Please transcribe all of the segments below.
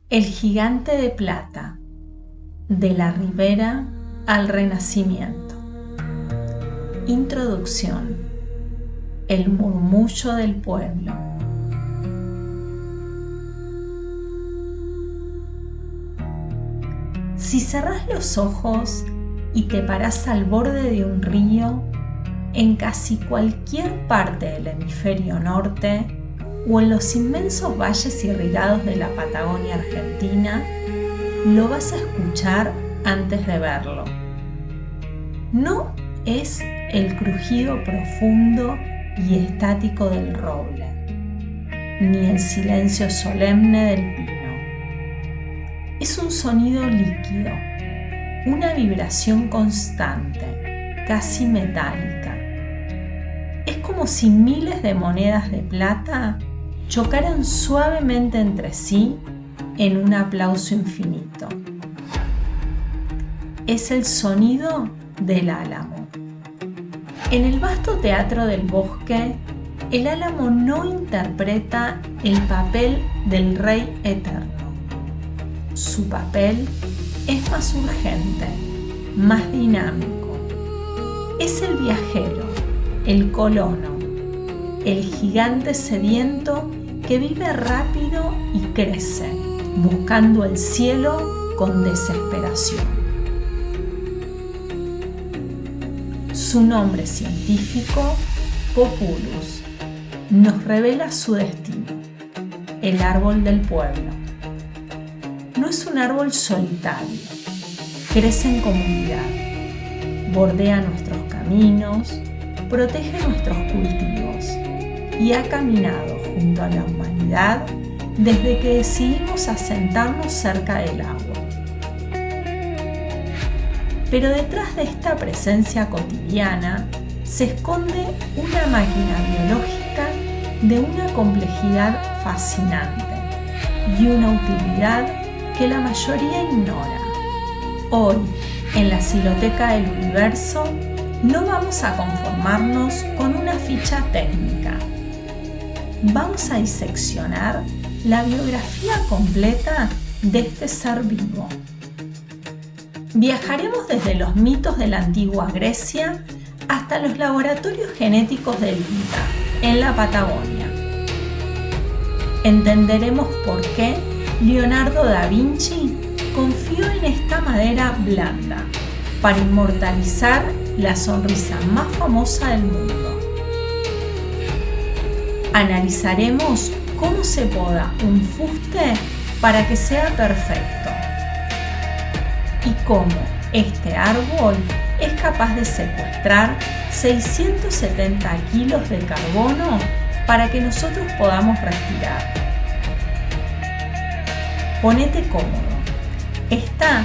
El gigante de plata, de la Ribera al Renacimiento. Introducción. El murmullo del pueblo. Si cerrás los ojos y te parás al borde de un río, en casi cualquier parte del hemisferio norte o en los inmensos valles irrigados de la Patagonia Argentina, lo vas a escuchar antes de verlo. No es el crujido profundo y estático del roble, ni el silencio solemne del pino. Es un sonido líquido, una vibración constante, casi metálica. Es como si miles de monedas de plata chocaran suavemente entre sí en un aplauso infinito. Es el sonido del álamo. En el vasto teatro del bosque, el álamo no interpreta el papel del rey eterno. Su papel es más urgente, más dinámico. Es el viajero, el colono, el gigante sediento que vive rápido y crece, buscando el cielo con desesperación. Su nombre científico, Populus, nos revela su destino, el árbol del pueblo. No es un árbol solitario, crece en comunidad, bordea nuestros caminos, protege nuestros cultivos y ha caminado junto a la humanidad desde que decidimos asentarnos cerca del agua. Pero detrás de esta presencia cotidiana se esconde una máquina biológica de una complejidad fascinante y una utilidad que la mayoría ignora. Hoy, en la Siloteca del Universo, no vamos a conformarnos con una ficha técnica. Vamos a diseccionar la biografía completa de este ser vivo. Viajaremos desde los mitos de la antigua Grecia hasta los laboratorios genéticos del Inca, en la Patagonia. Entenderemos por qué Leonardo da Vinci confió en esta madera blanda para inmortalizar la sonrisa más famosa del mundo. Analizaremos cómo se poda un fuste para que sea perfecto y cómo este árbol es capaz de secuestrar 670 kilos de carbono para que nosotros podamos respirar. Ponete cómodo. Esta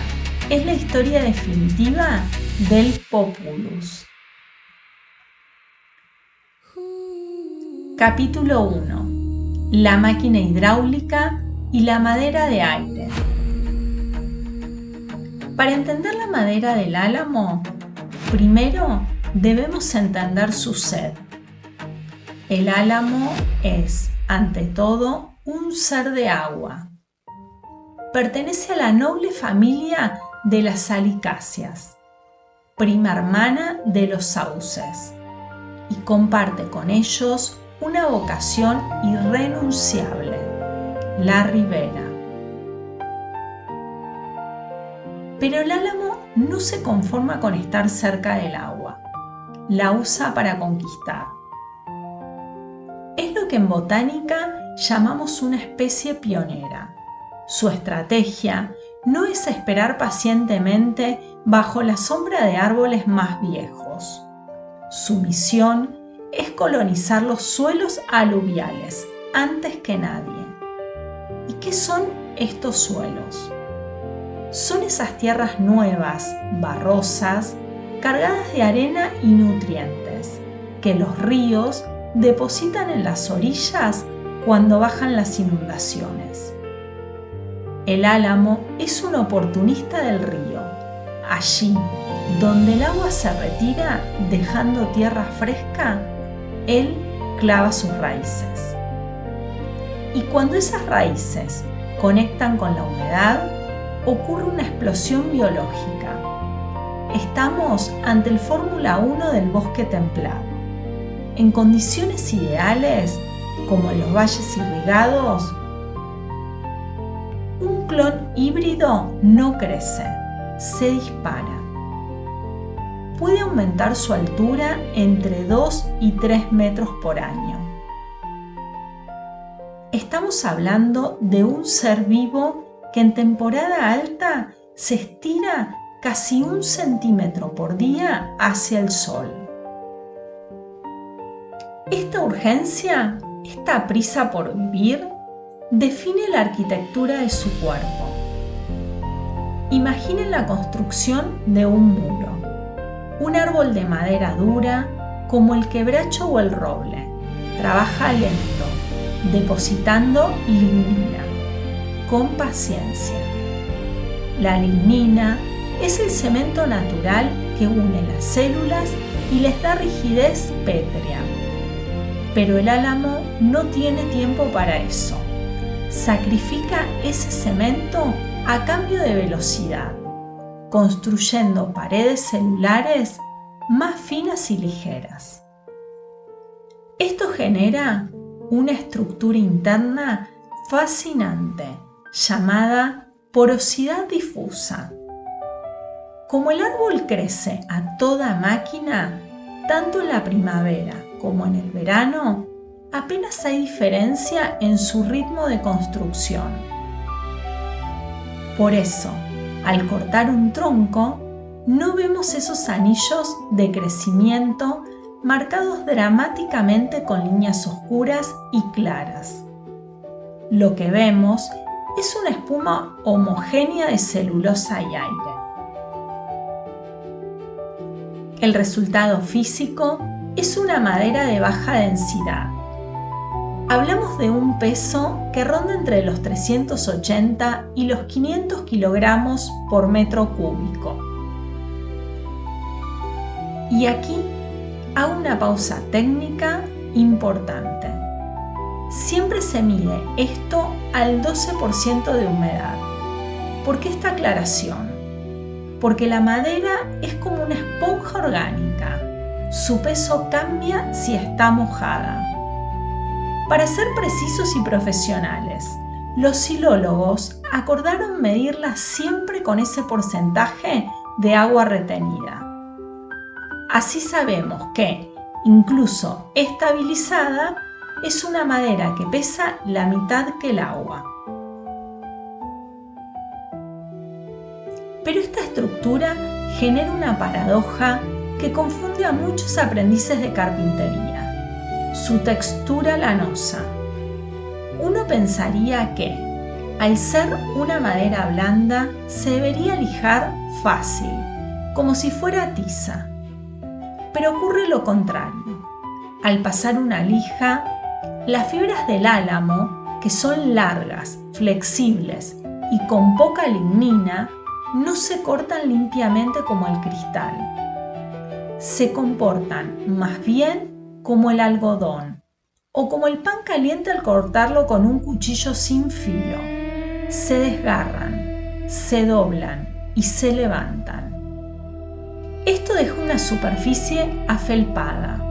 es la historia definitiva del Populus. Capítulo 1. La máquina hidráulica y la madera de aire. Para entender la madera del álamo, primero debemos entender su sed. El álamo es, ante todo, un ser de agua. Pertenece a la noble familia de las salicáceas, prima hermana de los sauces, y comparte con ellos una vocación irrenunciable, la ribera. Pero el álamo no se conforma con estar cerca del agua, la usa para conquistar. Es lo que en botánica llamamos una especie pionera. Su estrategia no es esperar pacientemente bajo la sombra de árboles más viejos. Su misión es colonizar los suelos aluviales antes que nadie. ¿Y qué son estos suelos? Son esas tierras nuevas, barrosas, cargadas de arena y nutrientes, que los ríos depositan en las orillas cuando bajan las inundaciones. El álamo es un oportunista del río. Allí, donde el agua se retira dejando tierra fresca, él clava sus raíces. Y cuando esas raíces conectan con la humedad, ocurre una explosión biológica. Estamos ante el Fórmula 1 del bosque templado. En condiciones ideales, como en los valles irrigados, un clon híbrido no crece, se dispara. Puede aumentar su altura entre 2 y 3 metros por año. Estamos hablando de un ser vivo que en temporada alta se estira casi 1 centímetro por día hacia el sol. Esta urgencia, esta prisa por vivir, define la arquitectura de su cuerpo. Imaginen la construcción de un muro, un árbol de madera dura como el quebracho o el roble. Trabaja lento, depositando lignina, con paciencia. La lignina es el cemento natural que une las células y les da rigidez pétrea. Pero el álamo no tiene tiempo para eso. Sacrifica ese cemento a cambio de velocidad, construyendo paredes celulares más finas y ligeras. Esto genera una estructura interna fascinante llamada porosidad difusa. Como el árbol crece a toda máquina, tanto en la primavera como en el verano, apenas hay diferencia en su ritmo de construcción. Por eso, al cortar un tronco, no vemos esos anillos de crecimiento marcados dramáticamente con líneas oscuras y claras. Lo que vemos es una espuma homogénea de celulosa y aire. El resultado físico es una madera de baja densidad. Hablamos de un peso que ronda entre los 380 y los 500 kilogramos por metro cúbico. Y aquí hago una pausa técnica importante. Siempre se mide esto al 12% de humedad. ¿Por qué esta aclaración? Porque la madera es como una esponja orgánica. Su peso cambia si está mojada. Para ser precisos y profesionales, los silólogos acordaron medirla siempre con ese porcentaje de agua retenida. Así sabemos que, incluso estabilizada, es una madera que pesa la mitad que el agua. Pero esta estructura genera una paradoja que confunde a muchos aprendices de carpintería: su textura lanosa. Uno pensaría que, al ser una madera blanda, se debería lijar fácil, como si fuera tiza. Pero ocurre lo contrario. Al pasar una lija, las fibras del álamo, que son largas, flexibles y con poca lignina, no se cortan limpiamente como el cristal. Se comportan más bien como el algodón o como el pan caliente al cortarlo con un cuchillo sin filo. Se desgarran, se doblan y se levantan. Esto deja una superficie afelpada,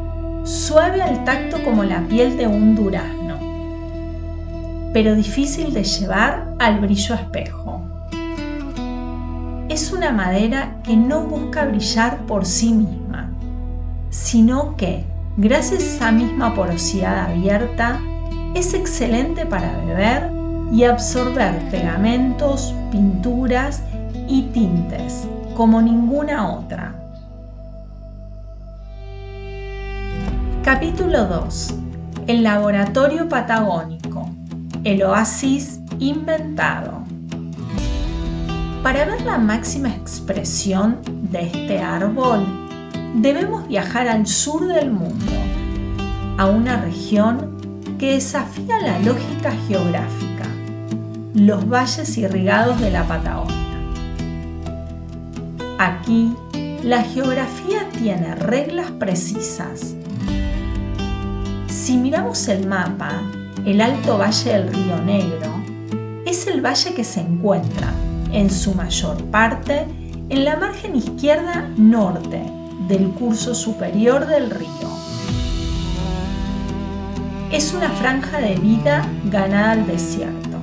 suave al tacto como la piel de un durazno, pero difícil de llevar al brillo espejo. Es una madera que no busca brillar por sí misma, sino que, gracias a esa misma porosidad abierta, es excelente para beber y absorber pegamentos, pinturas y tintes como ninguna otra. Capítulo 2. El laboratorio patagónico. El oasis inventado. Para ver la máxima expresión de este árbol, debemos viajar al sur del mundo, a una región que desafía la lógica geográfica: los valles irrigados de la Patagonia. Aquí, la geografía tiene reglas precisas. Si miramos el mapa, el Alto Valle del Río Negro es el valle que se encuentra, en su mayor parte, en la margen izquierda norte del curso superior del río. Es una franja de vida ganada al desierto.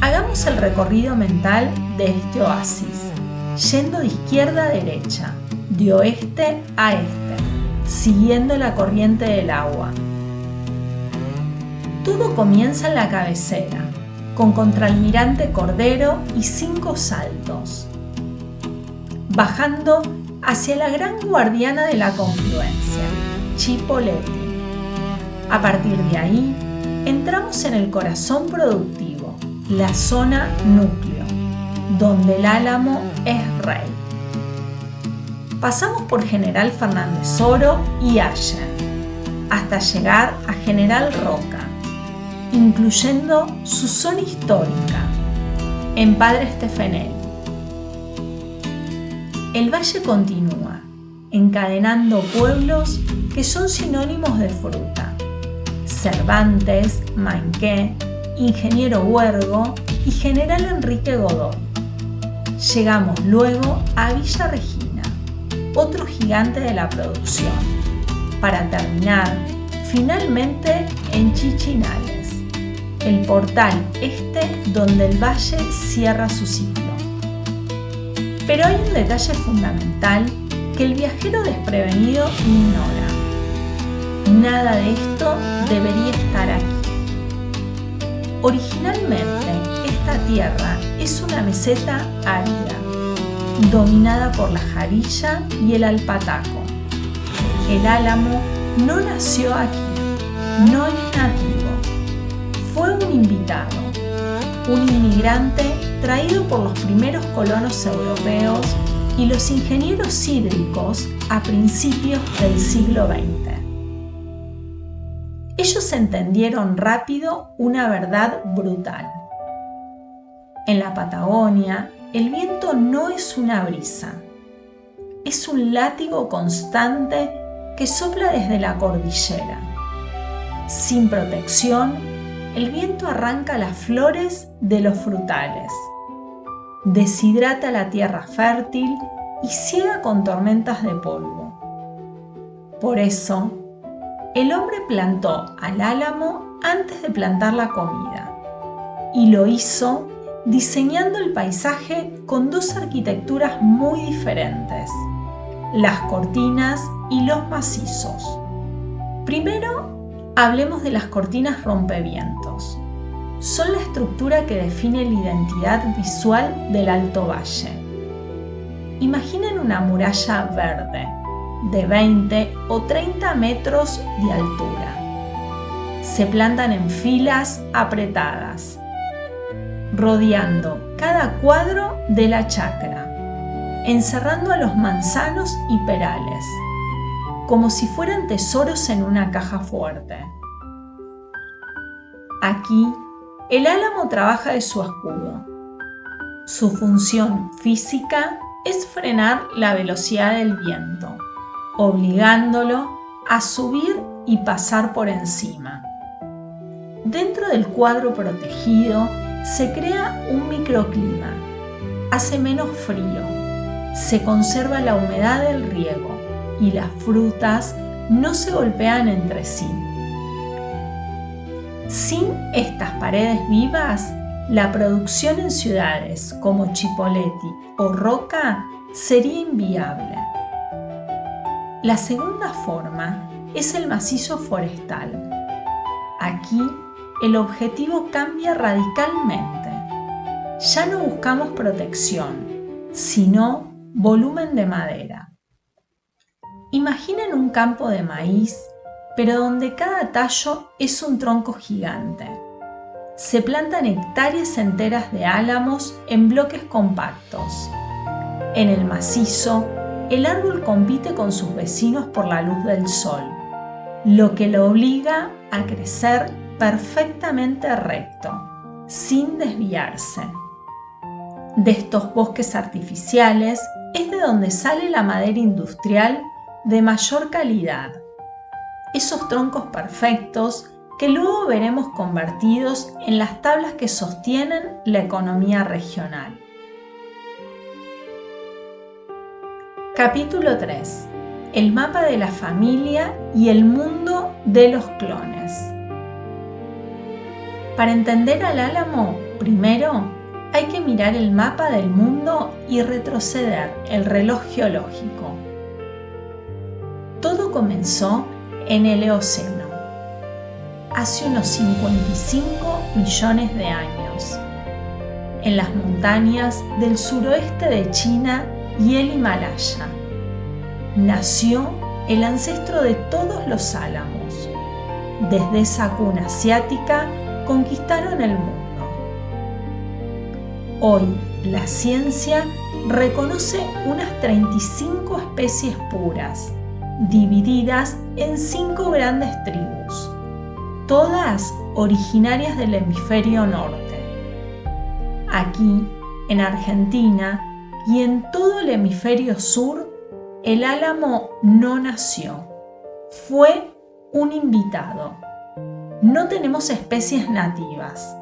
Hagamos el recorrido mental de este oasis, yendo de izquierda a derecha, de oeste a este, siguiendo la corriente del agua. Todo comienza en la cabecera, con contralmirante Cordero y 5 saltos, bajando hacia la gran guardiana de la confluencia, Chipoleti. A partir de ahí, entramos en el corazón productivo, la zona núcleo, donde el Álamo es rey. Pasamos por General Fernández Oro y Allen, hasta llegar a General Roca, incluyendo su zona histórica, en Padre Stefenelli. El valle continúa, encadenando pueblos que son sinónimos de fruta: Cervantes, Mainqué, Ingeniero Huergo y General Enrique Godoy. Llegamos luego a Villa Regina, otro gigante de la producción, para terminar finalmente en Chichinales, el portal este donde el valle cierra su ciclo. Pero hay un detalle fundamental que el viajero desprevenido ignora. Nada de esto debería estar aquí. Originalmente, esta tierra es una meseta árida, dominada por la jarilla y el alpataco. El Álamo no nació aquí, no es nativo. Fue un invitado, un inmigrante traído por los primeros colonos europeos y los ingenieros hídricos a principios del siglo XX. Ellos entendieron rápido una verdad brutal. En la Patagonia, el viento no es una brisa, es un látigo constante que sopla desde la cordillera. Sin protección, el viento arranca las flores de los frutales, deshidrata la tierra fértil y ciega con tormentas de polvo. Por eso, el hombre plantó al álamo antes de plantar la comida, y lo hizo diseñando el paisaje con 2 arquitecturas muy diferentes: las cortinas y los macizos. Primero, hablemos de las cortinas rompevientos. Son la estructura que define la identidad visual del Alto Valle. Imaginen una muralla verde, de 20 o 30 metros de altura. Se plantan en filas apretadas, rodeando cada cuadro de la chacra, encerrando a los manzanos y perales, como si fueran tesoros en una caja fuerte. Aquí, el álamo trabaja de su escudo. Su función física es frenar la velocidad del viento, obligándolo a subir y pasar por encima. Dentro del cuadro protegido se crea un microclima, hace menos frío, se conserva la humedad del riego y las frutas no se golpean entre sí. Sin estas paredes vivas, la producción en ciudades como Chipoleti o Roca sería inviable. La segunda forma es el macizo forestal. Aquí el objetivo cambia radicalmente. Ya no buscamos protección, sino volumen de madera. Imaginen un campo de maíz, pero donde cada tallo es un tronco gigante. Se plantan hectáreas enteras de álamos en bloques compactos. En el macizo, el árbol compite con sus vecinos por la luz del sol, lo que lo obliga a crecer perfectamente recto, sin desviarse. De estos bosques artificiales es de donde sale la madera industrial de mayor calidad. Esos troncos perfectos que luego veremos convertidos en las tablas que sostienen la economía regional. Capítulo 3. El mapa de la familia y el mundo de los clones. Para entender al álamo, primero hay que mirar el mapa del mundo y retroceder el reloj geológico. Todo comenzó en el Eoceno, hace unos 55 millones de años, en las montañas del suroeste de China y el Himalaya. Nació el ancestro de todos los álamos. Desde esa cuna asiática conquistaron el mundo. Hoy la ciencia reconoce unas 35 especies puras, divididas en 5 grandes tribus, todas originarias del hemisferio norte. Aquí, en Argentina y en todo el hemisferio sur, el álamo no nació, fue un invitado. No tenemos especies nativas.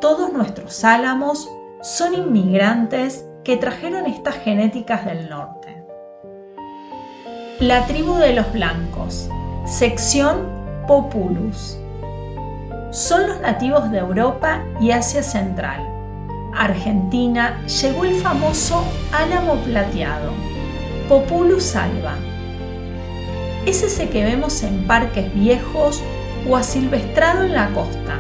Todos nuestros álamos son inmigrantes que trajeron estas genéticas del norte. La tribu de los blancos, sección Populus. Son los nativos de Europa y Asia Central. A Argentina llegó el famoso álamo plateado, Populus alba. Es ese que vemos en parques viejos o asilvestrado en la costa,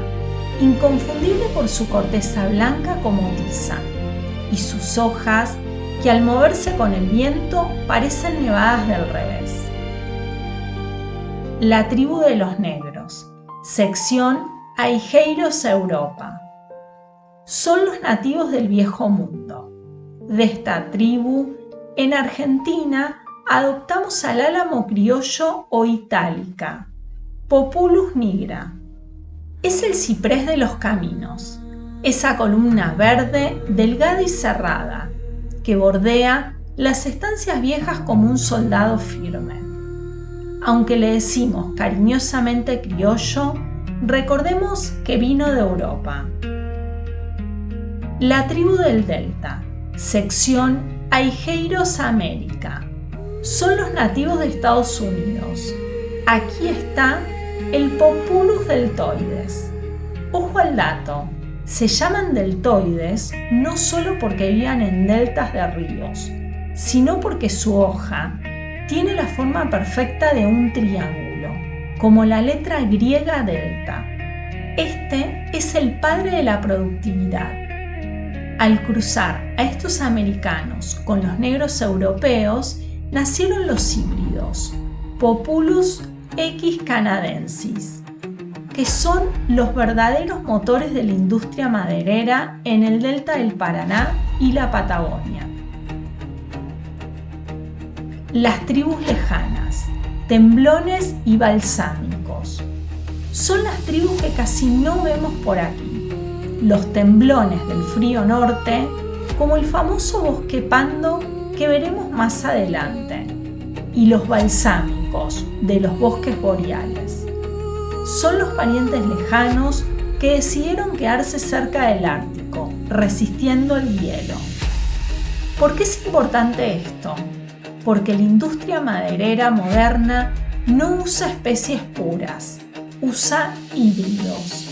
inconfundible por su corteza blanca como tiza y sus hojas que al moverse con el viento parecen nevadas del revés. La tribu de los negros, sección Aigeiros Europa. Son los nativos del Viejo Mundo. De esta tribu, en Argentina, adoptamos al álamo criollo o itálica, Populus nigra. Es el ciprés de los caminos, esa columna verde, delgada y cerrada, que bordea las estancias viejas como un soldado firme. Aunque le decimos cariñosamente criollo, recordemos que vino de Europa. La tribu del Delta, sección Aigeiros América. Son los nativos de Estados Unidos. Aquí está el Populus deltoides. Ojo al dato, se llaman deltoides no solo porque vivían en deltas de ríos, sino porque su hoja tiene la forma perfecta de un triángulo, como la letra griega delta. Este es el padre de la productividad. Al cruzar a estos americanos con los negros europeos, nacieron los híbridos, Populus X canadensis, que son los verdaderos motores de la industria maderera en el delta del Paraná y la Patagonia. Las tribus lejanas, temblones y balsámicos. Son las tribus que casi no vemos por aquí. Los temblones del frío norte, como el famoso bosque pando que veremos más adelante, y los balsámicos de los bosques boreales. Son los parientes lejanos que decidieron quedarse cerca del Ártico, resistiendo el hielo. ¿Por qué es importante esto? Porque la industria maderera moderna no usa especies puras, usa híbridos.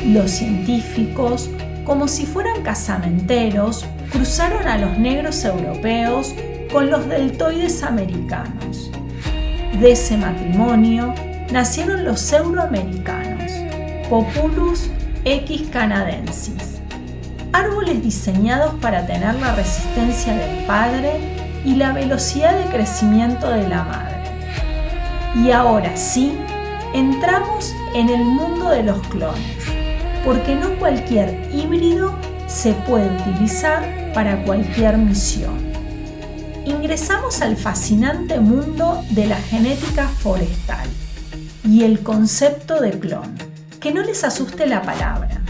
Los científicos, como si fueran casamenteros, cruzaron a los negros europeos con los deltoides americanos. De ese matrimonio nacieron los euroamericanos, Populus X canadensis, árboles diseñados para tener la resistencia del padre y la velocidad de crecimiento de la madre. Y ahora sí, entramos en el mundo de los clones, porque no cualquier híbrido se puede utilizar para cualquier misión. Ingresamos al fascinante mundo de la genética forestal y el concepto de clon. Que no les asuste la palabra.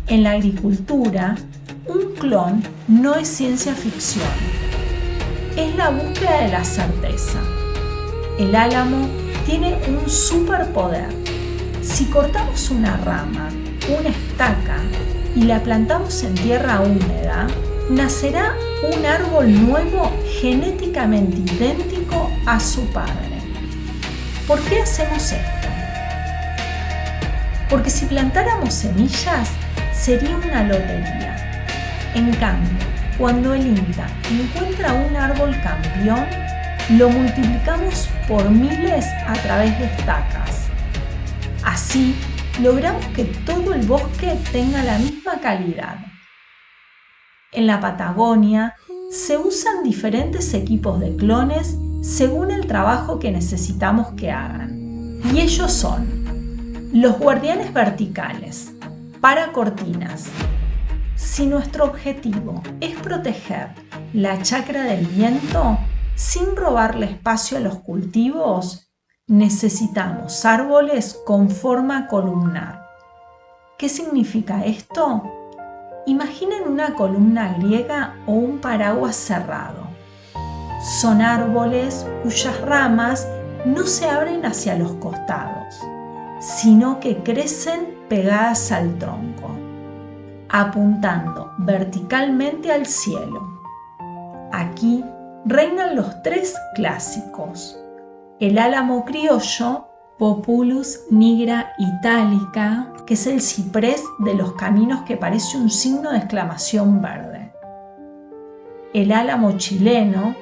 En la agricultura, un clon no es ciencia ficción. Es la búsqueda de la certeza. El álamo tiene un superpoder. Si cortamos una rama, una estaca, y la plantamos en tierra húmeda, nacerá un árbol nuevo genéticamente idéntico a su padre. ¿Por qué hacemos esto? Porque si plantáramos semillas, sería una lotería. En cambio, cuando el INTA encuentra un árbol campeón, lo multiplicamos por miles a través de estacas. Así, logramos que todo el bosque tenga la misma calidad. En la Patagonia, se usan diferentes equipos de clones según el trabajo que necesitamos que hagan. Y ellos son los guardianes verticales, para cortinas. Si nuestro objetivo es proteger la chacra del viento sin robarle espacio a los cultivos, necesitamos árboles con forma columnar. ¿Qué significa esto? Imaginen una columna griega o un paraguas cerrado. Son árboles cuyas ramas no se abren hacia los costados, sino que crecen pegadas al tronco, apuntando verticalmente al cielo. Aquí reinan los tres clásicos: el álamo criollo, Populus nigra italica, que es el ciprés de los caminos que parece un signo de exclamación verde; el álamo chileno,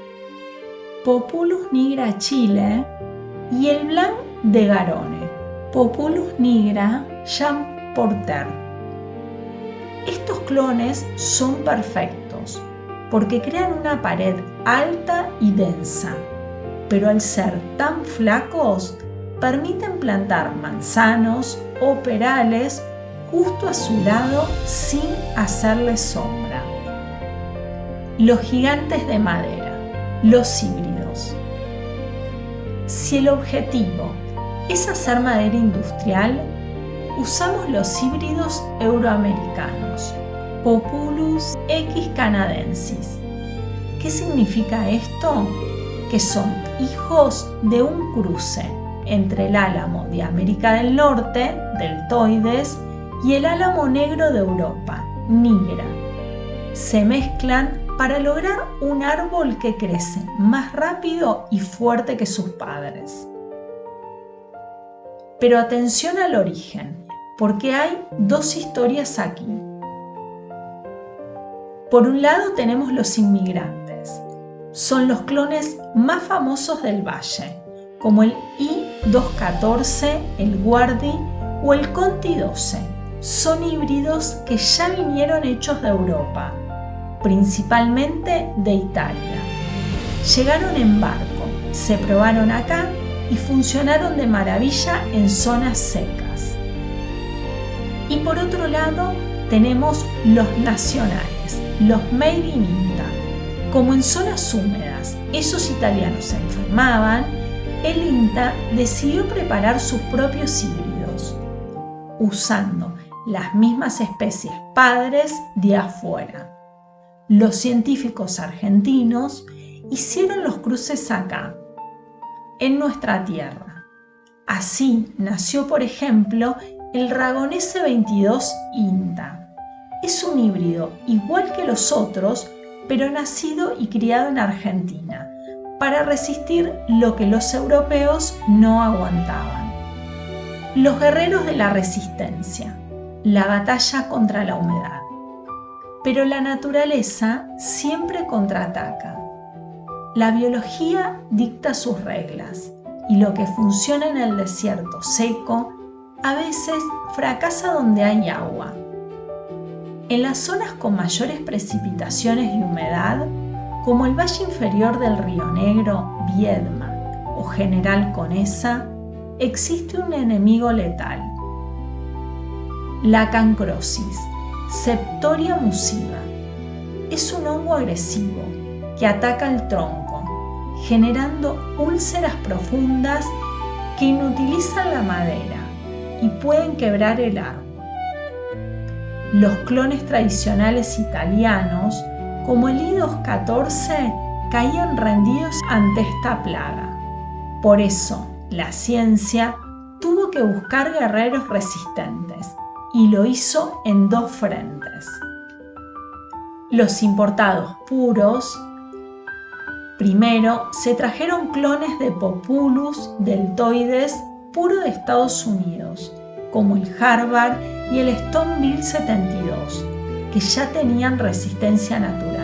Populus nigra chile; y el blanc de Garone, Populus nigra Jean Porter. Estos clones son perfectos porque crean una pared alta y densa, pero al ser tan flacos, permiten plantar manzanos o perales justo a su lado sin hacerle sombra. Los gigantes de madera, los híbridos. Si el objetivo es hacer madera industrial, usamos los híbridos euroamericanos, Populus X canadensis. ¿Qué significa esto? Que son hijos de un cruce entre el álamo de América del Norte, deltoides, y el álamo negro de Europa, nigra. Se mezclan para lograr un árbol que crece más rápido y fuerte que sus padres. Pero atención al origen, porque hay dos historias aquí. Por un lado tenemos los inmigrantes. Son los clones más famosos del valle, como el I214, el Guardi o el Conti 12. Son híbridos que ya vinieron hechos de Europa, principalmente de Italia. Llegaron en barco, se probaron acá y funcionaron de maravilla en zonas secas. Y por otro lado tenemos los nacionales, los Made in INTA. Como en zonas húmedas esos italianos se enfermaban, el INTA decidió preparar sus propios híbridos, usando las mismas especies padres de afuera. Los científicos argentinos hicieron los cruces acá, en nuestra tierra. Así nació, por ejemplo, el Ragonese 22 INTA. Es un híbrido igual que los otros, pero nacido y criado en Argentina, para resistir lo que los europeos no aguantaban. Los guerreros de la resistencia, la batalla contra la humedad. Pero la naturaleza siempre contraataca. La biología dicta sus reglas y lo que funciona en el desierto seco a veces fracasa donde hay agua. En las zonas con mayores precipitaciones y humedad, como el valle inferior del Río Negro, Viedma o General Conesa, existe un enemigo letal: la cancrosis, Septoria musiva. Es un hongo agresivo que ataca el tronco, generando úlceras profundas que inutilizan la madera y pueden quebrar el árbol. Los clones tradicionales italianos, como el I214, caían rendidos ante esta plaga. Por eso, la ciencia tuvo que que buscar guerreros resistentes y lo hizo en 2 frentes. Los importados puros, primero se trajeron clones de Populus deltoides puro de Estados Unidos, como el Harvard y el Stoneville 72, que ya tenían resistencia natural.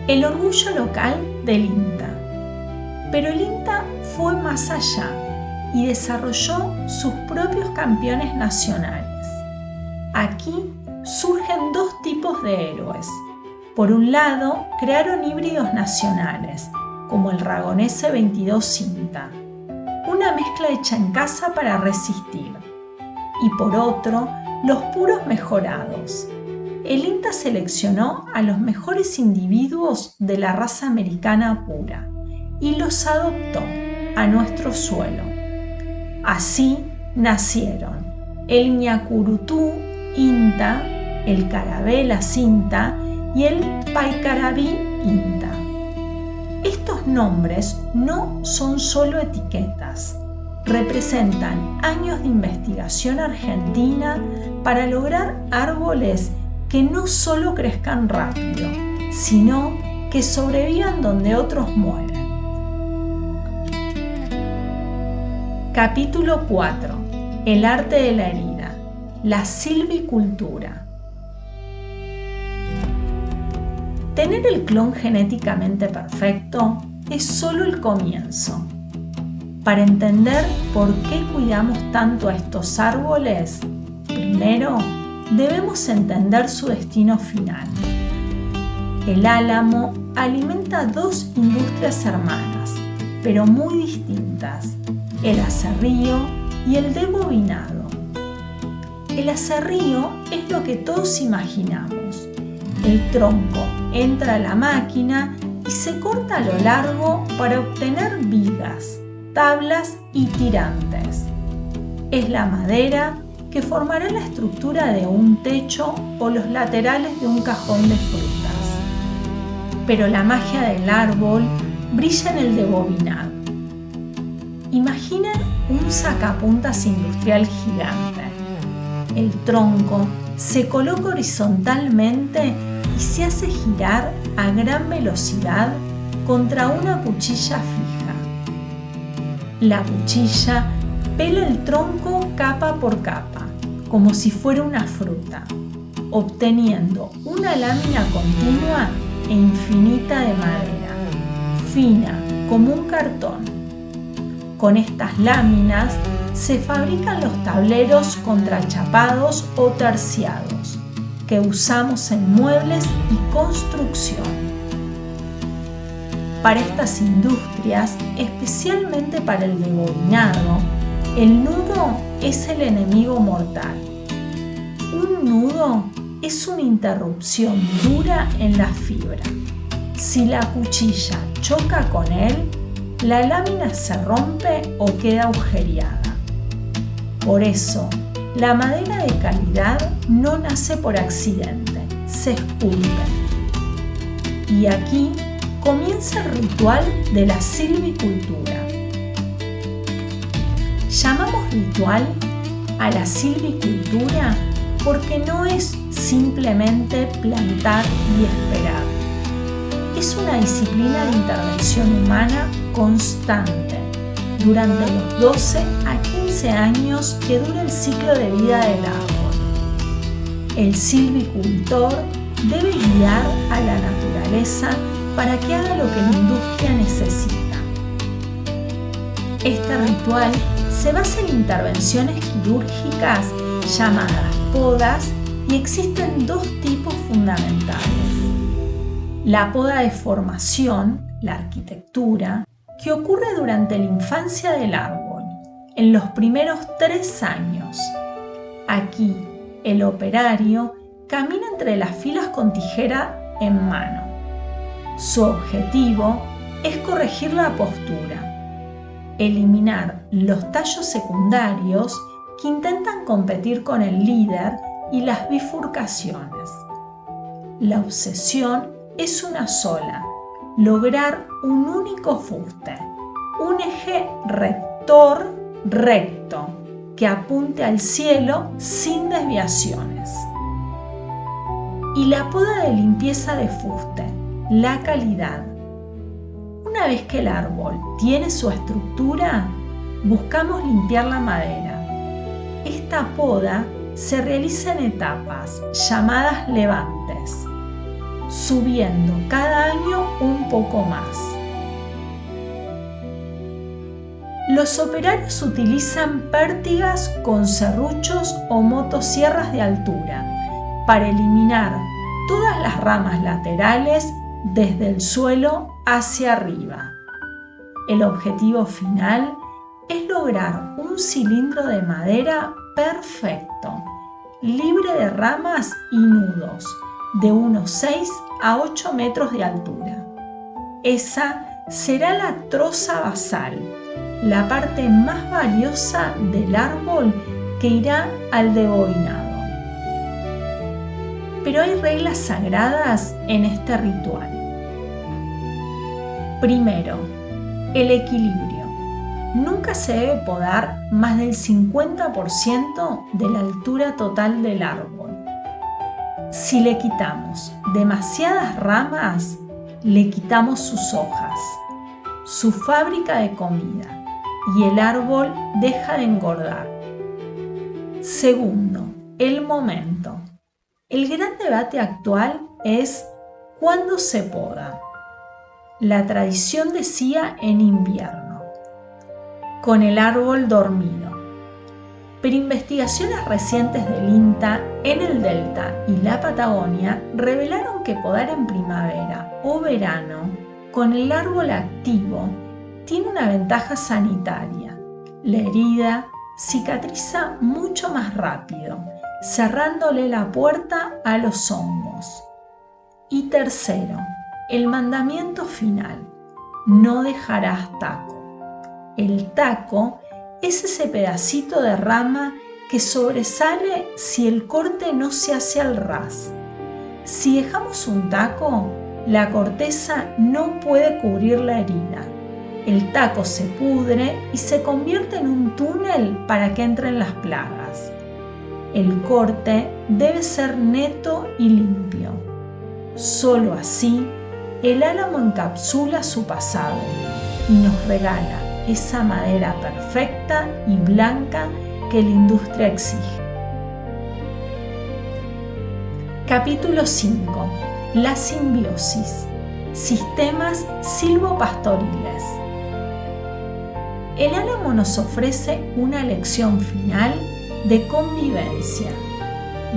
El orgullo local del INTA. Pero el INTA fue más allá y desarrolló sus propios campeones nacionales. Aquí surgen 2 tipos de héroes. Por un lado, crearon híbridos nacionales, como el Ragonese 22 Cinta, una mezcla hecha en casa para resistir. Y por otro, los puros mejorados. El INTA seleccionó a los mejores individuos de la raza americana pura y los adoptó a nuestro suelo. Así nacieron el Ñacurutú INTA, el Carabela Cinta y el Paicarabí INTA. Estos nombres no son solo etiquetas, representan años de investigación argentina para lograr árboles que no solo crezcan rápido, sino que sobrevivan donde otros mueren. Capítulo 4. El arte de la herida. La silvicultura. Tener el clon genéticamente perfecto es solo el comienzo. Para entender por qué cuidamos tanto a estos árboles, primero debemos entender su destino final. El álamo alimenta 2 industrias hermanas, pero muy distintas, el aserrío y el debobinado. El aserrío es lo que todos imaginamos. El tronco entra a la máquina y se corta a lo largo para obtener vigas, tablas y tirantes. Es la madera que formará la estructura de un techo o los laterales de un cajón de frutas. Pero la magia del árbol brilla en el debobinado. Imaginen un sacapuntas industrial gigante. El tronco se coloca horizontalmente y se hace girar a gran velocidad contra una cuchilla fija. La cuchilla pela el tronco capa por capa, como si fuera una fruta, obteniendo una lámina continua e infinita de madera, fina como un cartón. Con estas láminas se fabrican los tableros contrachapados o terciados, que usamos en muebles y construcción. Para estas industrias, especialmente para el debobinado, el nudo es el enemigo mortal. Un nudo es una interrupción dura en la fibra. Si la cuchilla choca con él, la lámina se rompe o queda agujereada. Por eso, la madera de calidad no nace por accidente, se esculpe. Y aquí comienza el ritual de la silvicultura. Llamamos ritual a la silvicultura porque no es simplemente plantar y esperar. Es una disciplina de intervención humana constante durante los 12 a 15 años que dura el ciclo de vida del árbol. El silvicultor debe guiar a la naturaleza para que haga lo que la industria necesita. Este ritual se basa en intervenciones quirúrgicas llamadas podas y existen 2 tipos fundamentales. La poda de formación, la arquitectura, que ocurre durante la infancia del árbol, en los primeros 3 años. Aquí, el operario camina entre las filas con tijera en mano. Su objetivo es corregir la postura, eliminar los tallos secundarios que intentan competir con el líder y las bifurcaciones. La obsesión es una sola: lograr un único fuste, un eje rector recto, que apunte al cielo sin desviaciones. Y la poda de limpieza de fuste, la calidad. Una vez que el árbol tiene su estructura, buscamos limpiar la madera. Esta poda se realiza en etapas llamadas levantes, subiendo cada año un poco más. Los operarios utilizan pértigas con serruchos o motosierras de altura para eliminar todas las ramas laterales desde el suelo hacia arriba. El objetivo final es lograr un cilindro de madera perfecto, libre de ramas y nudos, de unos 6 a 8 metros de altura. Esa será la troza basal, la parte más valiosa del árbol que irá al deboinado. Pero hay reglas sagradas en este ritual. Primero, el equilibrio. Nunca se debe podar más del 50% de la altura total del árbol. Si le quitamos demasiadas ramas, le quitamos sus hojas, su fábrica de comida, y el árbol deja de engordar. Segundo, el momento. El gran debate actual es ¿cuándo se poda? La tradición decía en invierno, con el árbol dormido. Pero investigaciones recientes del INTA en el Delta y la Patagonia revelaron que podar en primavera o verano con el árbol activo tiene una ventaja sanitaria. La herida cicatriza mucho más rápido, cerrándole la puerta a los hongos. Y tercero, el mandamiento final: no dejarás taco. El taco es ese pedacito de rama que sobresale si el corte no se hace al ras. Si dejamos un taco, la corteza no puede cubrir la herida. El taco se pudre y se convierte en un túnel para que entren las plagas. El corte debe ser neto y limpio. Solo así, el álamo encapsula su pasado y nos regala esa madera perfecta y blanca que la industria exige. Capítulo 5. La simbiosis. Sistemas silvopastoriles. El álamo nos ofrece una lección final de convivencia.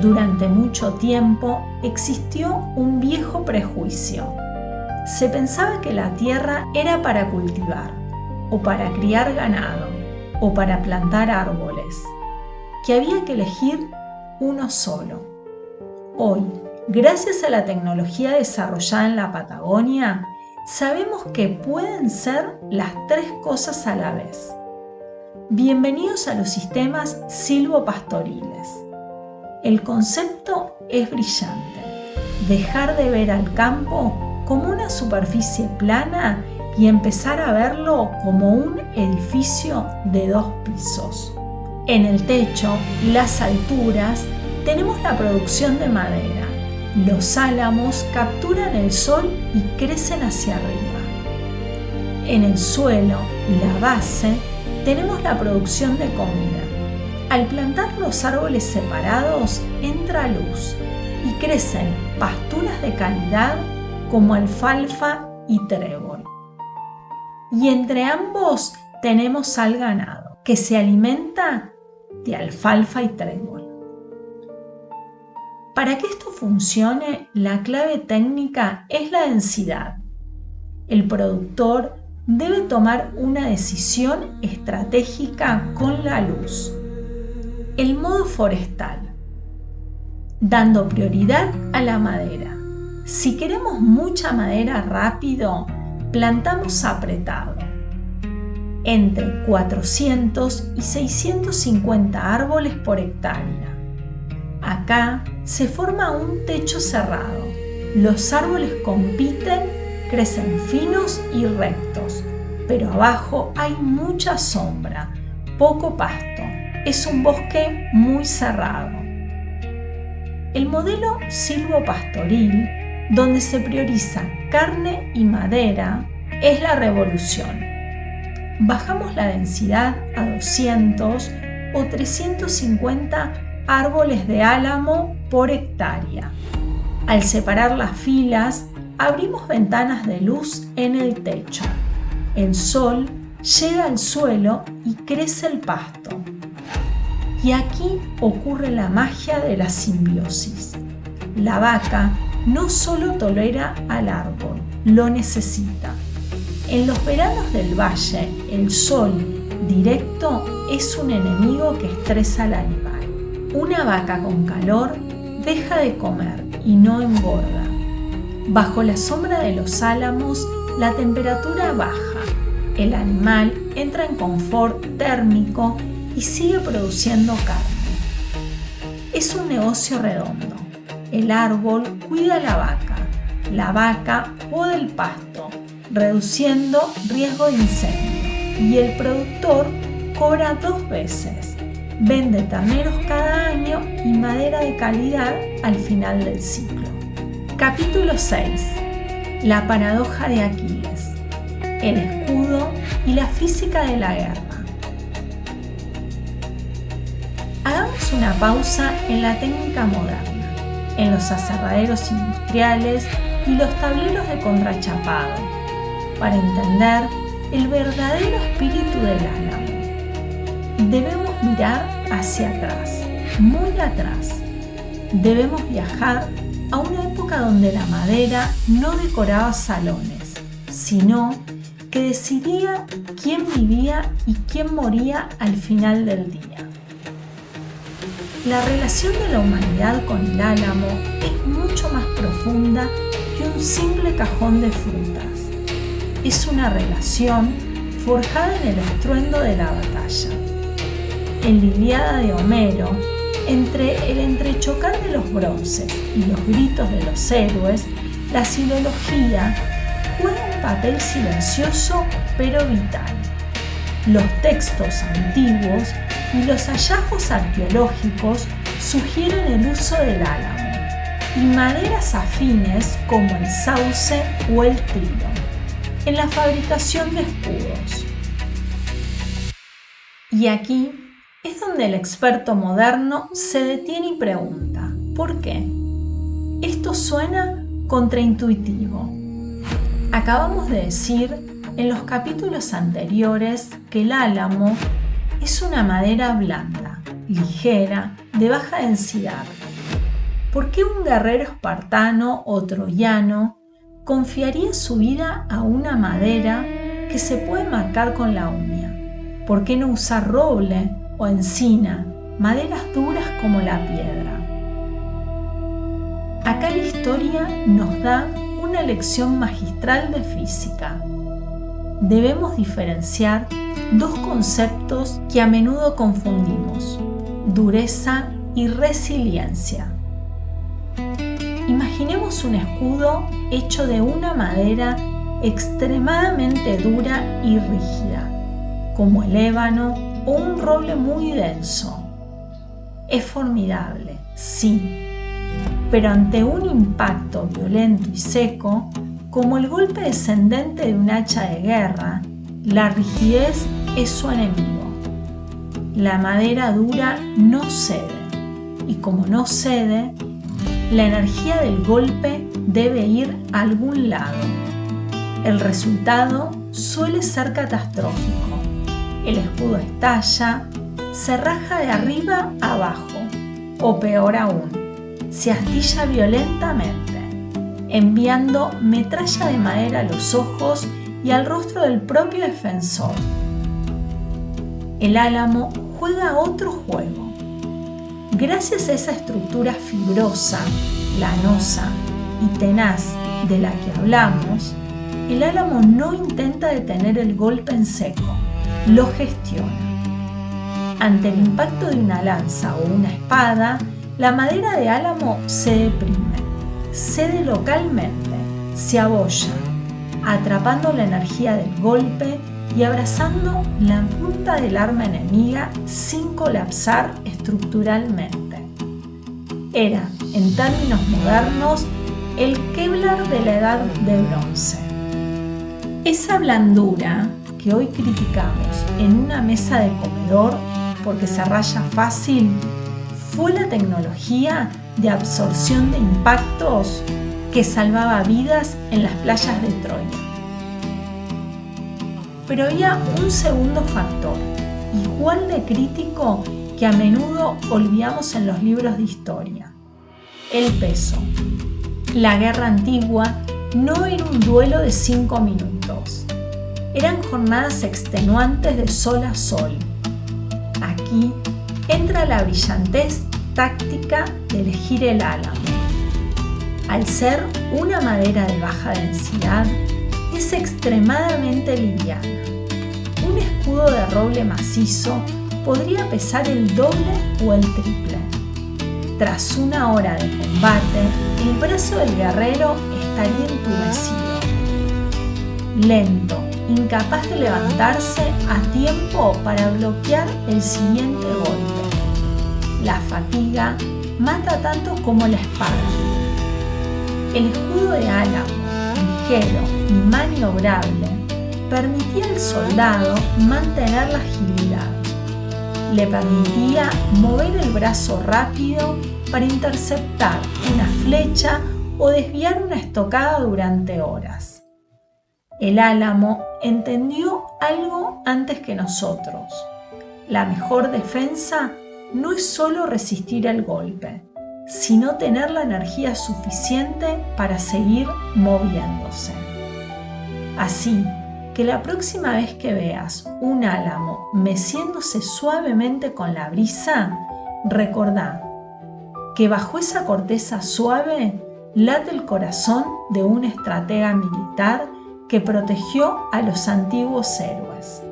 Durante mucho tiempo existió un viejo prejuicio. Se pensaba que la tierra era para cultivar, o para criar ganado, o para plantar árboles, que había que elegir uno solo. Hoy, gracias a la tecnología desarrollada en la Patagonia, sabemos que pueden ser las tres cosas a la vez. Bienvenidos a los sistemas silvopastoriles. El concepto es brillante: dejar de ver al campo como una superficie plana y empezar a verlo como un edificio de 2 pisos. En el techo, las alturas, tenemos la producción de madera. Los álamos capturan el sol y crecen hacia arriba. En el suelo, la base, tenemos la producción de comida. Al plantar los árboles separados, entra luz y crecen pasturas de calidad como alfalfa y trébol. Y entre ambos tenemos al ganado, que se alimenta de alfalfa y trébol. Para que esto funcione, la clave técnica es la densidad. El productor debe tomar una decisión estratégica con la luz. El modo forestal, dando prioridad a la madera. Si queremos mucha madera rápido, plantamos apretado, entre 400 y 650 árboles por hectárea. Acá se forma un techo cerrado. Los árboles compiten, crecen finos y rectos, pero abajo hay mucha sombra, poco pasto. Es un bosque muy cerrado. El modelo silvopastoril, donde se prioriza carne y madera, es la revolución. Bajamos la densidad a 200 o 350 árboles de álamo por hectárea. Al separar las filas, abrimos ventanas de luz en el techo. El sol llega al suelo y crece el pasto. Y aquí ocurre la magia de la simbiosis. La vaca no solo tolera al árbol, lo necesita. En los veranos del valle, el sol directo es un enemigo que estresa al animal. Una vaca con calor deja de comer y no engorda. Bajo la sombra de los álamos, la temperatura baja. El animal entra en confort térmico y sigue produciendo carne. Es un negocio redondo. El árbol cuida a la vaca poda el pasto, reduciendo riesgo de incendio, y el productor cobra 2 veces. Vende terneros cada año y madera de calidad al final del ciclo. Capítulo 6. La paradoja de Aquiles. El escudo y la física de la guerra. Hagamos una pausa en la técnica moderna, en los aserraderos industriales y los tableros de contrachapado, para entender el verdadero espíritu del álamo. Debemos mirar hacia atrás, muy atrás. Debemos viajar a una época donde la madera no decoraba salones, sino que decidía quién vivía y quién moría al final del día. La relación de la humanidad con el álamo es mucho más profunda que un simple cajón de frutas. Es una relación forjada en el estruendo de la batalla. En la Ilíada de Homero, entre el entrechocar de los bronces y los gritos de los héroes, la silología juega un papel silencioso pero vital. Los textos antiguos y los hallazgos arqueológicos sugieren el uso del álamo y maderas afines como el sauce o el tilo en la fabricación de escudos. Y aquí es donde el experto moderno se detiene y pregunta: ¿por qué? Esto suena contraintuitivo. Acabamos de decir en los capítulos anteriores que el álamo es una madera blanda, ligera, de baja densidad. ¿Por qué un guerrero espartano o troyano confiaría su vida a una madera que se puede marcar con la uña? ¿Por qué no usar roble o encina, maderas duras como la piedra? Acá la historia nos da una lección magistral de física. Debemos diferenciar dos conceptos que a menudo confundimos: dureza y resiliencia. Imaginemos un escudo hecho de una madera extremadamente dura y rígida, como el ébano o un roble muy denso. Es formidable, sí, pero ante un impacto violento y seco, como el golpe descendente de un hacha de guerra, la rigidez es su enemigo. La madera dura no cede, y como no cede, la energía del golpe debe ir a algún lado. El resultado suele ser catastrófico. El escudo estalla, se raja de arriba a abajo, o peor aún, se astilla violentamente, enviando metralla de madera a los ojos y al rostro del propio defensor. El álamo juega otro juego. Gracias a esa estructura fibrosa, lanosa y tenaz de la que hablamos, el álamo no intenta detener el golpe en seco, lo gestiona. Ante el impacto de una lanza o una espada, la madera de álamo se deprime, cede localmente, se abolla, atrapando la energía del golpe y abrazando la punta del arma enemiga sin colapsar estructuralmente. Era, en términos modernos, el Kevlar de la Edad de Bronce. Esa blandura que hoy criticamos en una mesa de comedor porque se raya fácil, fue la tecnología de absorción de impactos que salvaba vidas en las playas de Troya. Pero había un segundo factor, igual de crítico, que a menudo olvidamos en los libros de historia: el peso. La guerra antigua no era un duelo de 5 minutos. Eran jornadas extenuantes de sol a sol. Aquí entra la brillantez táctica de elegir el álamo. Al ser una madera de baja densidad, es extremadamente liviana. Un escudo de roble macizo podría pesar el doble o el triple. Tras una hora de combate, el brazo del guerrero estaría entumecido. Lento, incapaz de levantarse a tiempo para bloquear el siguiente golpe. La fatiga mata tanto como la espada. El escudo de álamo, ligero y maniobrable, permitía al soldado mantener la agilidad. Le permitía mover el brazo rápido para interceptar una flecha o desviar una estocada durante horas. El álamo entendió algo antes que nosotros. La mejor defensa no es solo resistir el golpe, sino tener la energía suficiente para seguir moviéndose. Así que la próxima vez que veas un álamo meciéndose suavemente con la brisa, recordá que bajo esa corteza suave late el corazón de un estratega militar que protegió a los antiguos héroes.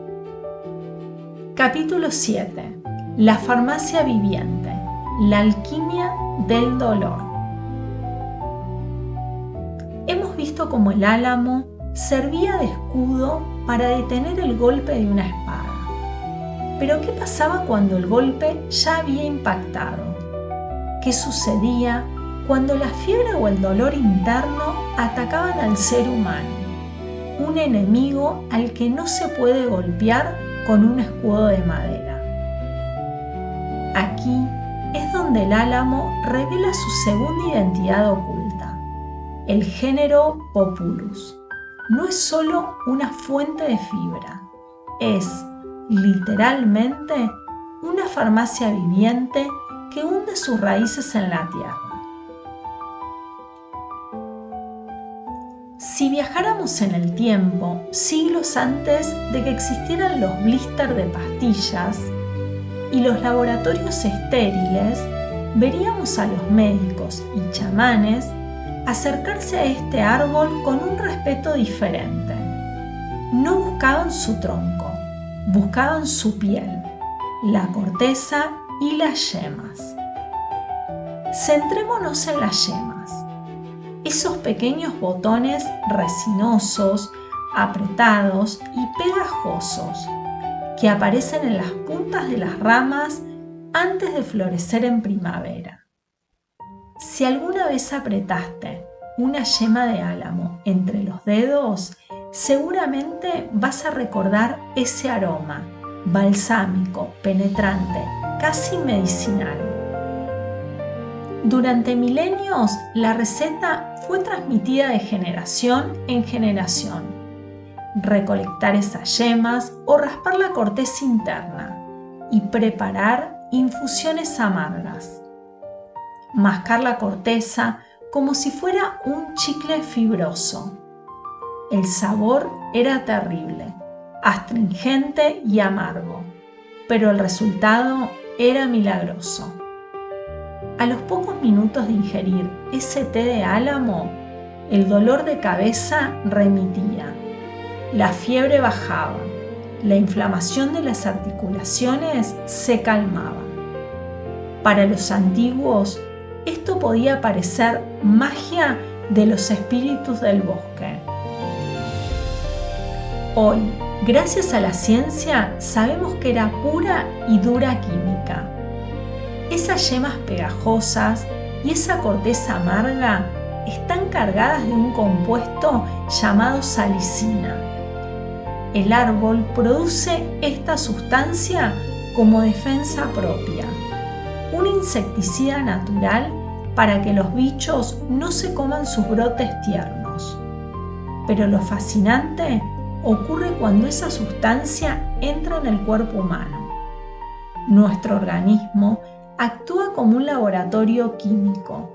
Capítulo 7. La farmacia viviente. La alquimia del dolor. Hemos visto cómo el álamo servía de escudo para detener el golpe de una espada. Pero ¿qué pasaba cuando el golpe ya había impactado? ¿Qué sucedía cuando la fiebre o el dolor interno atacaban al ser humano? Un enemigo al que no se puede golpear con un escudo de madera. Aquí es donde el álamo revela su segunda identidad oculta, el género Populus. No es solo una fuente de fibra, es, literalmente, una farmacia viviente que hunde sus raíces en la tierra. Si viajáramos en el tiempo, siglos antes de que existieran los blisters de pastillas y los laboratorios estériles, veríamos a los médicos y chamanes acercarse a este árbol con un respeto diferente. No buscaban su tronco, buscaban su piel, la corteza y las yemas. Centrémonos en las yemas. Esos pequeños botones resinosos, apretados y pegajosos que aparecen en las puntas de las ramas antes de florecer en primavera. Si alguna vez apretaste una yema de álamo entre los dedos, seguramente vas a recordar ese aroma balsámico, penetrante, casi medicinal. Durante milenios, la receta fue transmitida de generación en generación. Recolectar esas yemas o raspar la corteza interna y preparar infusiones amargas. Mascar la corteza como si fuera un chicle fibroso. El sabor era terrible, astringente y amargo, pero el resultado era milagroso. A los pocos minutos de ingerir ese té de álamo, el dolor de cabeza remitía, la fiebre bajaba, la inflamación de las articulaciones se calmaba. Para los antiguos, esto podía parecer magia de los espíritus del bosque. Hoy, gracias a la ciencia, sabemos que era pura y dura química. Esas yemas pegajosas y esa corteza amarga están cargadas de un compuesto llamado salicina. El árbol produce esta sustancia como defensa propia, un insecticida natural para que los bichos no se coman sus brotes tiernos. Pero lo fascinante ocurre cuando esa sustancia entra en el cuerpo humano. Nuestro organismo actúa como un laboratorio químico.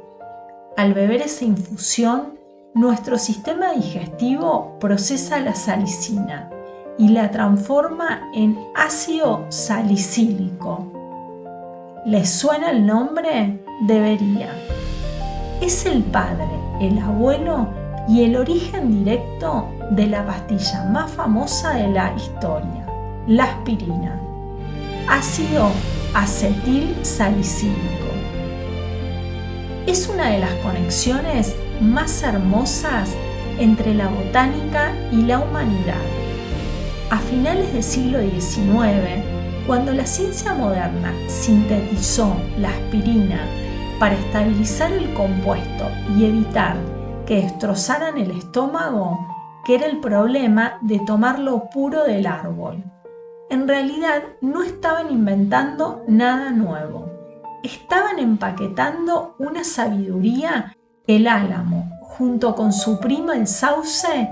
Al beber esa infusión, nuestro sistema digestivo procesa la salicina y la transforma en ácido salicílico. ¿Les suena el nombre? Debería. Es el padre, el abuelo y el origen directo de la pastilla más famosa de la historia, la aspirina. Ácido acetilsalicílico. Es una de las conexiones más hermosas entre la botánica y la humanidad. A finales del siglo XIX, cuando la ciencia moderna sintetizó la aspirina para estabilizar el compuesto y evitar que destrozaran el estómago, que era el problema de tomarlo puro del árbol. En realidad no estaban inventando nada nuevo. Estaban empaquetando una sabiduría que el álamo, junto con su primo el sauce,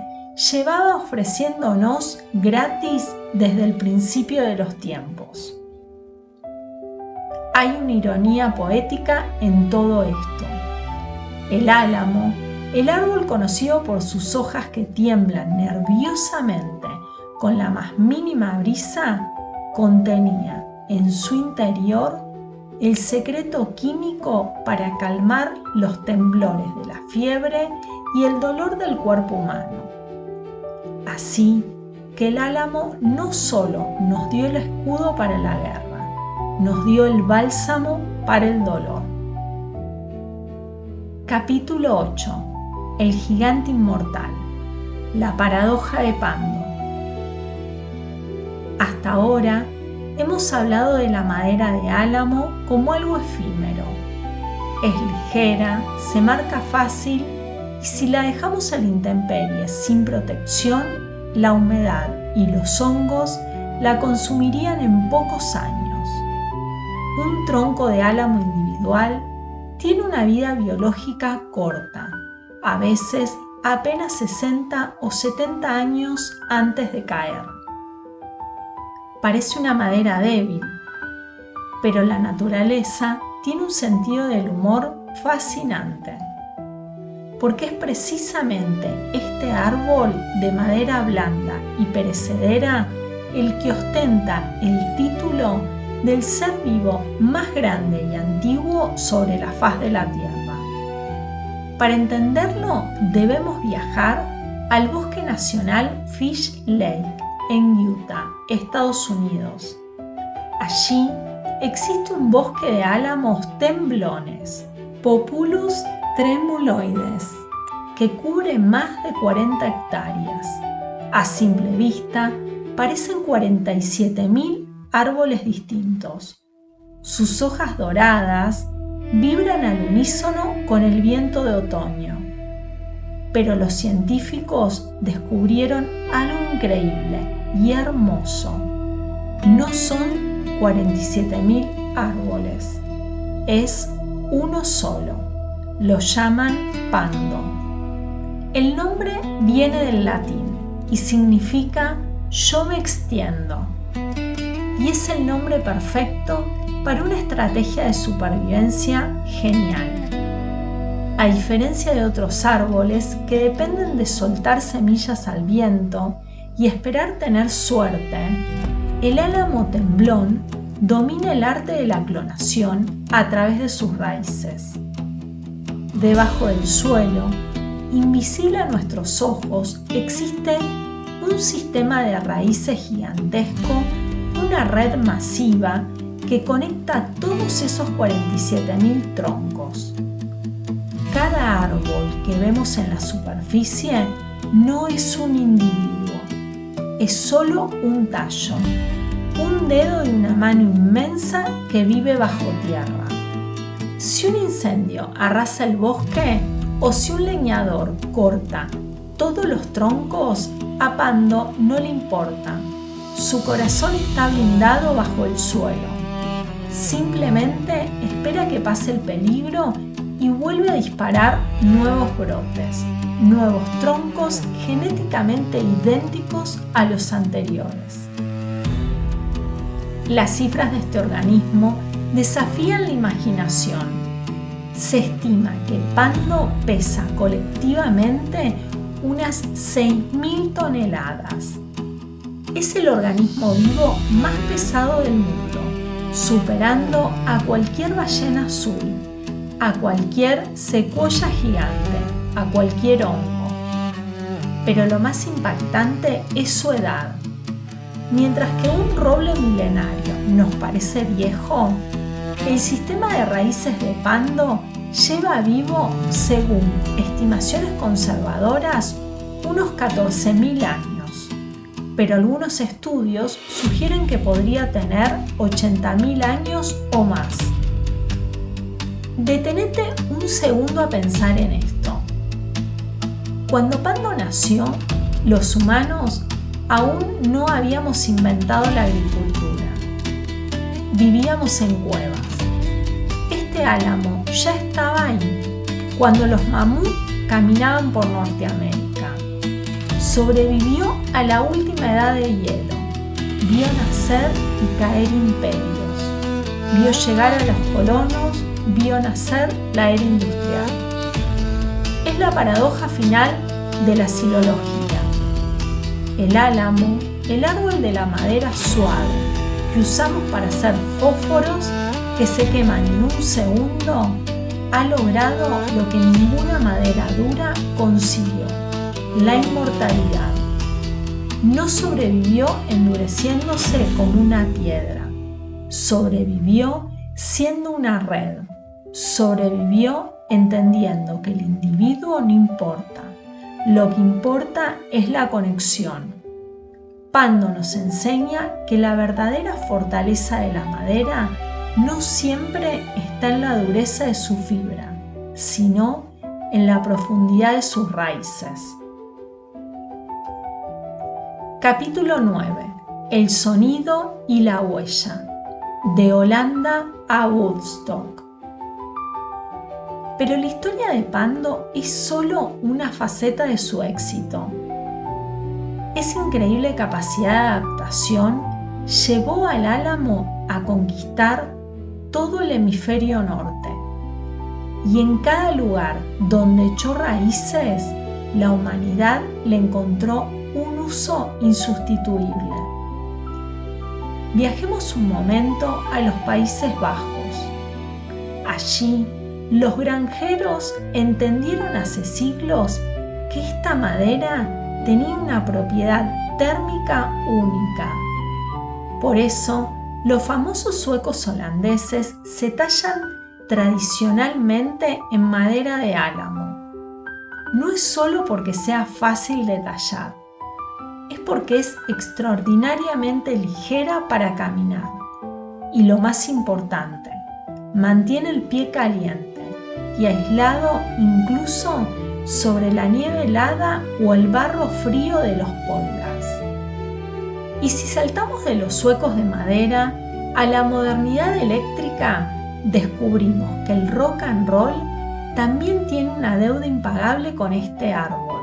llevaba ofreciéndonos gratis desde el principio de los tiempos. Hay una ironía poética en todo esto. El álamo, el árbol conocido por sus hojas que tiemblan nerviosamente con la más mínima brisa, contenía en su interior el secreto químico para calmar los temblores de la fiebre y el dolor del cuerpo humano. Así que el álamo no solo nos dio el escudo para la guerra, nos dio el bálsamo para el dolor. Capítulo 8. El gigante inmortal. La paradoja de Pando. Hasta ahora hemos hablado de la madera de álamo como algo efímero. Es ligera, se marca fácil y si la dejamos a la intemperie sin protección, la humedad y los hongos la consumirían en pocos años. Un tronco de álamo individual tiene una vida biológica corta, a veces apenas 60 o 70 años antes de caer. Parece una madera débil, pero la naturaleza tiene un sentido del humor fascinante, porque es precisamente este árbol de madera blanda y perecedera el que ostenta el título del ser vivo más grande y antiguo sobre la faz de la Tierra. Para entenderlo, debemos viajar al Bosque Nacional Fish Lake, en Utah, Estados Unidos. Allí existe un bosque de álamos temblones, Populus tremuloides, que cubre más de 40 hectáreas. A simple vista, parecen 47.000 árboles distintos. Sus hojas doradas vibran al unísono con el viento de otoño. Pero los científicos descubrieron algo increíble y hermoso. No son 47.000 árboles, es uno solo. Lo llaman Pando. El nombre viene del latín y significa yo me extiendo. Y es el nombre perfecto para una estrategia de supervivencia genial. A diferencia de otros árboles que dependen de soltar semillas al viento y esperar tener suerte, el álamo temblón domina el arte de la clonación a través de sus raíces. Debajo del suelo, invisible a nuestros ojos, existe un sistema de raíces gigantesco, una red masiva que conecta todos esos 47.000 troncos. Cada árbol que vemos en la superficie no es un individuo, es solo un tallo, un dedo de una mano inmensa que vive bajo tierra. Si un incendio arrasa el bosque o si un leñador corta todos los troncos, a Pando no le importa. Su corazón está blindado bajo el suelo. Simplemente espera que pase el peligro y vuelve a disparar nuevos brotes, nuevos troncos genéticamente idénticos a los anteriores. Las cifras de este organismo desafían la imaginación. Se estima que Pando pesa colectivamente unas 6.000 toneladas. Es el organismo vivo más pesado del mundo, superando a cualquier ballena azul, a cualquier secuoya gigante, a cualquier hongo. Pero lo más impactante es su edad. Mientras que un roble milenario nos parece viejo, el sistema de raíces de Pando lleva vivo, según estimaciones conservadoras, unos 14.000 años, pero algunos estudios sugieren que podría tener 80.000 años o más. Detenete un segundo a pensar en esto. Cuando Pando nació, los humanos aún no habíamos inventado la agricultura. Vivíamos en cuevas. Este álamo ya estaba ahí cuando los mamuts caminaban por Norteamérica. Sobrevivió a la última edad de hielo. Vio nacer y caer imperios. Vio llegar a los colonos. Vio nacer la era industrial. Es la paradoja final de la silología. El álamo, el árbol de la madera suave que usamos para hacer fósforos que se queman en un segundo, ha logrado lo que ninguna madera dura consiguió: la inmortalidad. No sobrevivió endureciéndose como una piedra, sobrevivió siendo una red, sobrevivió entendiendo que el individuo no importa, lo que importa es la conexión. Pando nos enseña que la verdadera fortaleza de la madera no siempre está en la dureza de su fibra, sino en la profundidad de sus raíces. Capítulo 9. El sonido y la huella. De Holanda a Woodstock. Pero la historia de Pando es solo una faceta de su éxito. Esa increíble capacidad de adaptación llevó al álamo a conquistar todo el hemisferio norte. Y en cada lugar donde echó raíces, la humanidad le encontró un uso insustituible. Viajemos un momento a los Países Bajos. Allí, los granjeros entendieron hace siglos que esta madera tenía una propiedad térmica única. Por eso, los famosos suecos holandeses se tallan tradicionalmente en madera de álamo. No es solo porque sea fácil de tallar, es porque es extraordinariamente ligera para caminar. Y lo más importante, mantiene el pie caliente y aislado incluso sobre la nieve helada o el barro frío de los poldas. Y si saltamos de los suecos de madera a la modernidad eléctrica, descubrimos que el rock and roll también tiene una deuda impagable con este árbol.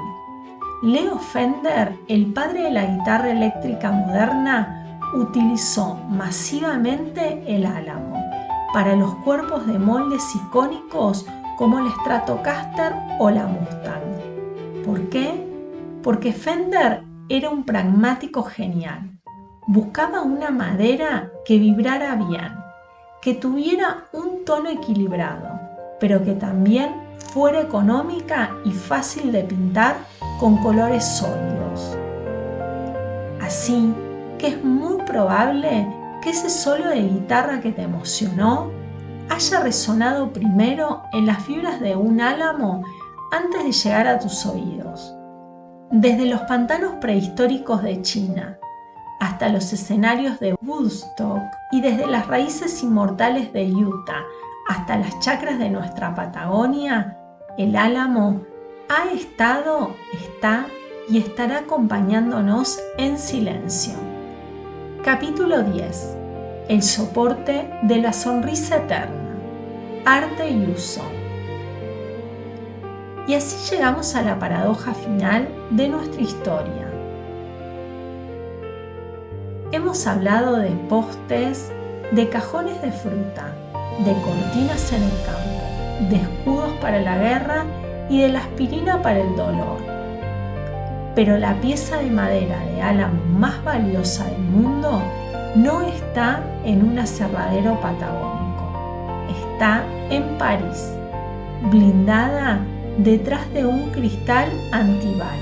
Leo Fender, el padre de la guitarra eléctrica moderna, utilizó masivamente el álamo para los cuerpos de moldes icónicos como el Stratocaster o la Mustang. ¿Por qué? Porque Fender era un pragmático genial. Buscaba una madera que vibrara bien, que tuviera un tono equilibrado, pero que también fuera económica y fácil de pintar con colores sólidos. Así que es muy probable que ese solo de guitarra que te emocionó haya resonado primero en las fibras de un álamo antes de llegar a tus oídos. Desde los pantanos prehistóricos de China hasta los escenarios de Woodstock y desde las raíces inmortales de Utah hasta las chacras de nuestra Patagonia, el álamo ha estado, está y estará acompañándonos en silencio. Capítulo 10. El soporte de la sonrisa eterna. Arte y uso. Y así llegamos a la paradoja final de nuestra historia. Hemos hablado de postes, de cajones de fruta, de cortinas en el campo, de escudos para la guerra y de la aspirina para el dolor. Pero la pieza de madera de álamo más valiosa del mundo no está en un aserradero patagónico. Está en París, blindada detrás de un cristal antibalas.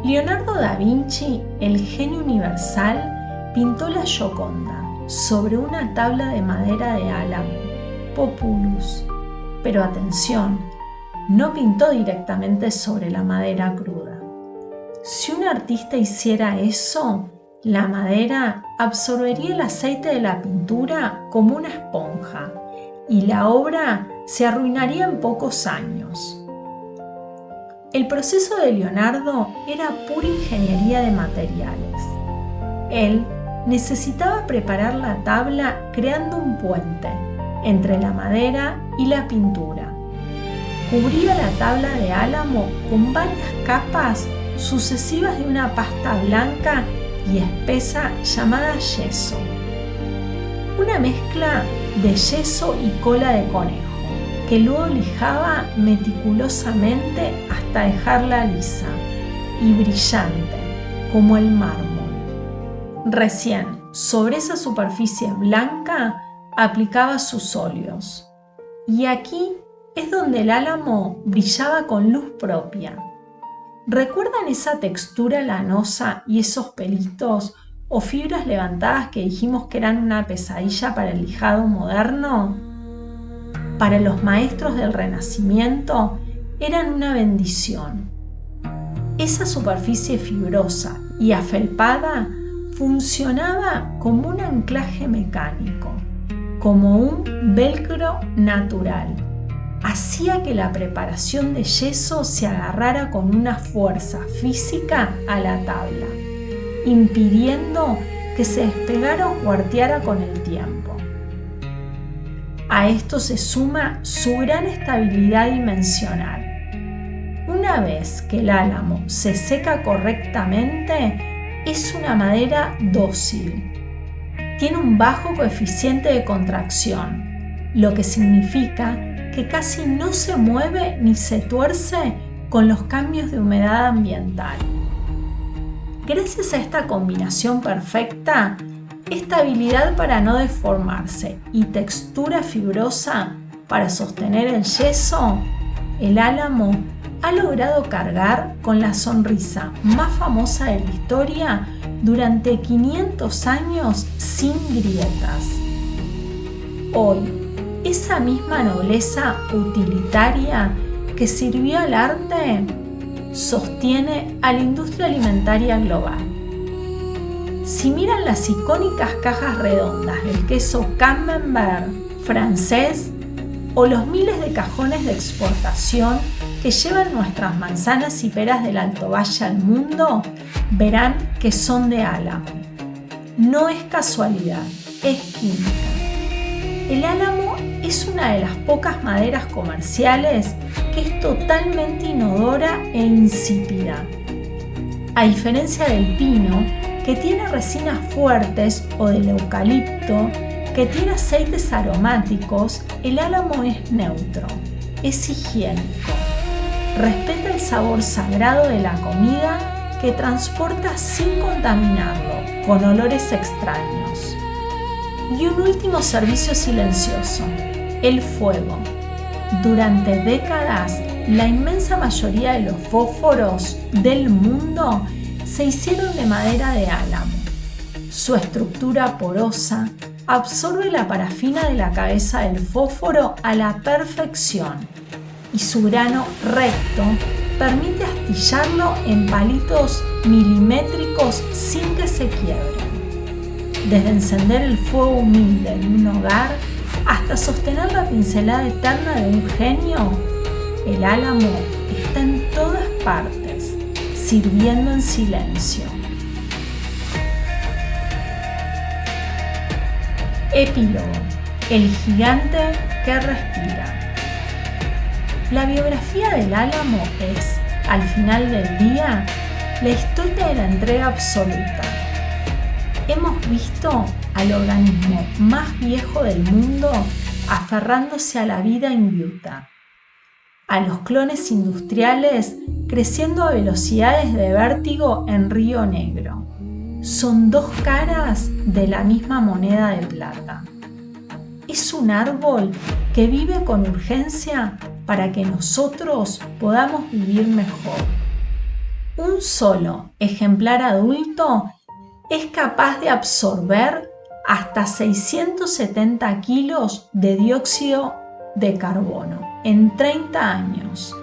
Leonardo da Vinci, el genio universal, pintó la Gioconda sobre una tabla de madera de álamo, Populus. Pero atención, no pintó directamente sobre la madera cruda. Si un artista hiciera eso, la madera absorbería el aceite de la pintura como una esponja y la obra se arruinaría en pocos años. El proceso de Leonardo era pura ingeniería de materiales. Él necesitaba preparar la tabla creando un puente entre la madera y la pintura. Cubría la tabla de álamo con varias capas sucesivas de una pasta blanca y espesa llamada yeso. Una mezcla de yeso y cola de conejo, que luego lijaba meticulosamente hasta dejarla lisa y brillante como el mármol. Recién, sobre esa superficie blanca, aplicaba sus óleos. Y aquí es donde el álamo brillaba con luz propia. ¿Recuerdan esa textura lanosa y esos pelitos o fibras levantadas que dijimos que eran una pesadilla para el lijado moderno? Para los maestros del Renacimiento eran una bendición. Esa superficie fibrosa y afelpada funcionaba como un anclaje mecánico, como un velcro natural. Hacía que la preparación de yeso se agarrara con una fuerza física a la tabla, impidiendo que se despegara o cuarteara con el tiempo. A esto se suma su gran estabilidad dimensional. Una vez que el álamo se seca correctamente, es una madera dócil. Tiene un bajo coeficiente de contracción, lo que significa que casi no se mueve ni se tuerce con los cambios de humedad ambiental. Gracias a esta combinación perfecta, estabilidad para no deformarse y textura fibrosa para sostener el yeso, el álamo ha logrado cargar con la sonrisa más famosa de la historia durante 500 años sin grietas. Hoy, esa misma nobleza utilitaria que sirvió al arte sostiene a la industria alimentaria global. Si miran las icónicas cajas redondas del queso Camembert francés o los miles de cajones de exportación que llevan nuestras manzanas y peras del Alto Valle al mundo, verán que son de álamo. No es casualidad, es química. El álamo es una de las pocas maderas comerciales que es totalmente inodora e insípida. A diferencia del pino, que tiene resinas fuertes, o del eucalipto, que tiene aceites aromáticos, el álamo es neutro, es higiénico, respeta el sabor sagrado de la comida que transporta sin contaminarlo con olores extraños. Y un último servicio silencioso, el fuego. Durante décadas, la inmensa mayoría de los fósforos del mundo se hicieron de madera de álamo. Su estructura porosa absorbe la parafina de la cabeza del fósforo a la perfección y su grano recto permite astillarlo en palitos milimétricos sin que se quiebren. Desde encender el fuego humilde de un hogar hasta sostener la pincelada eterna de un genio, el álamo está en todas partes, sirviendo en silencio. Epílogo: el gigante que respira. La biografía del álamo es, al final del día, la historia de la entrega absoluta. Hemos visto al organismo más viejo del mundo aferrándose a la vida inviuta, a los clones industriales creciendo a velocidades de vértigo en Río Negro. Son dos caras de la misma moneda de plata. Es un árbol que vive con urgencia para que nosotros podamos vivir mejor. Un solo ejemplar adulto es capaz de absorber hasta 670 kilos de dióxido de carbono en 30 años,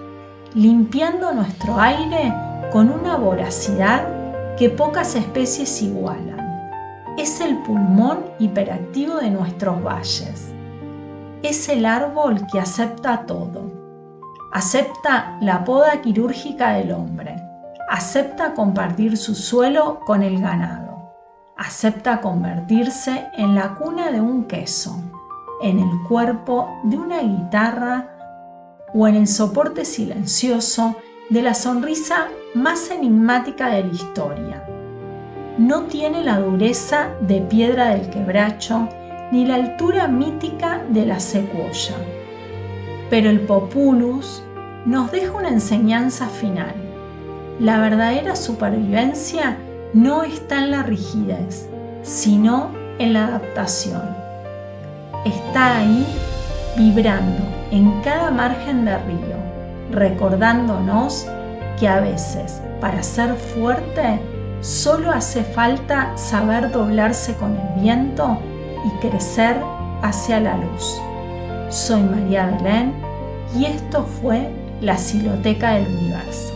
limpiando nuestro aire con una voracidad que pocas especies igualan. Es el pulmón hiperactivo de nuestros valles. Es el árbol que acepta todo. Acepta la poda quirúrgica del hombre. Acepta compartir su suelo con el ganado. Acepta convertirse en la cuna de un queso, en el cuerpo de una guitarra o en el soporte silencioso de la sonrisa más enigmática de la historia. No tiene la dureza de piedra del quebracho ni la altura mítica de la secuoya. Pero el populus nos deja una enseñanza final. La verdadera supervivencia no está en la rigidez, sino en la adaptación. Está ahí, vibrando en cada margen de río, recordándonos que a veces, para ser fuerte, solo hace falta saber doblarse con el viento y crecer hacia la luz. Soy María Belén y esto fue La Siloteca del Universo.